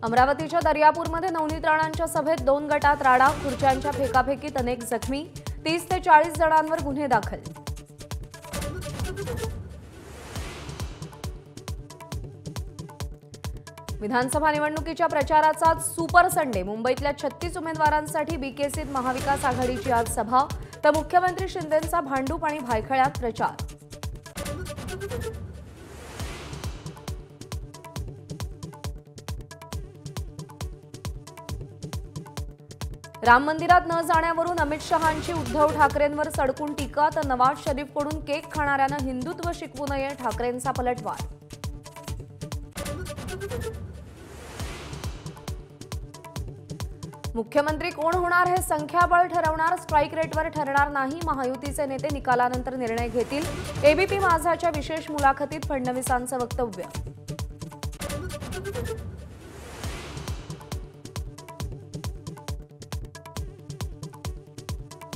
अमरावतीच्या दर्यापूरमध्ये नवनीत राणांच्या सभेत 2 गटात राडा, खुर्च्यांच्या फेकाफेकीत अनेक जखमी, 30 ते 40 जणांवर गुन्हे दाखल। विधानसभा निवडणुकीच्या प्रचाराचा सुपर संडे। मुंबईतल्या 36 उमेदवारांसाठी बीकेसीत महाविकास आघाडीची आज सभा, तर मुख्यमंत्री शिंदेंचा भांडूप आणि भायखळ्यात प्रचार। राम मंदिरात न जाण्यावरून अमित शहांची उद्धव ठाकरेंवर सडकून टीका, तर नवाज शरीफकडून केक खाणाऱ्यांना हिंदुत्व शिकवू नये, ठाकरेंचा पलटवार। मुख्यमंत्री कोण होणार हे संख्याबळ ठरवणार, स्ट्राइक रेटवर ठरणार नाही, महायुतीचे नेते निकालानंतर निर्णय घेतील। एबीपी माझाच्या विशेष मुलाखतीत फडणवीसांचं वक्तव्य।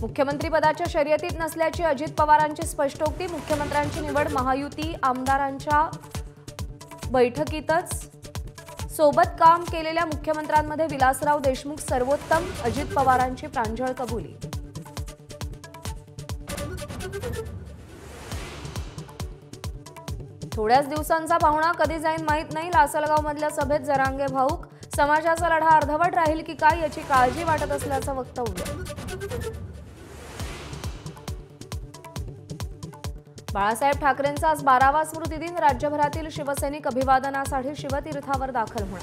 मुख्यमंत्री पदाच्या शर्यतीत नसल्याची अजित पवारांची स्पष्टोक्ती। मुख्यमंत्र्यांची निवड महायुती आमदारांच्या बैठकीतच। सोबत काम केलेल्या मुख्यमंत्र्यांमध्ये विलासराव देशमुख सर्वोत्तम, अजित पवारांची प्रांजळ कबुली। थोड्याच दिवसांचा पाहुणा कधी जाईन माहीत नाही, लासलगावमधल्या सभेत जरांगे भाऊक। समाजाचा लढा अर्धवट राहील की काय याची काळजी वाटत असल्याचं वक्तव्य। बाळासाहेब ठाकरेंचा आज 12वा स्मृतिदिन। राज्यभरातील शिवसैनिक अभिवादनासाठी शिवतीर्थावर दाखल होणार।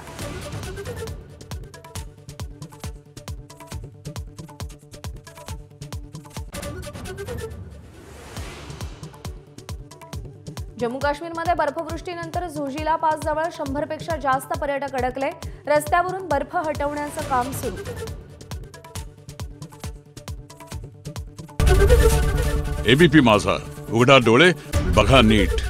जम्मू काश्मीरमध्ये बर्फवृष्टीनंतर झोजिला पास जवळ 100 पेक्षा जास्त पर्यटक अडकले, रस्त्यावरून बर्फ हटवण्याचं काम सुरू। एबीपी माझा, उघडा डोळे बघा नीट।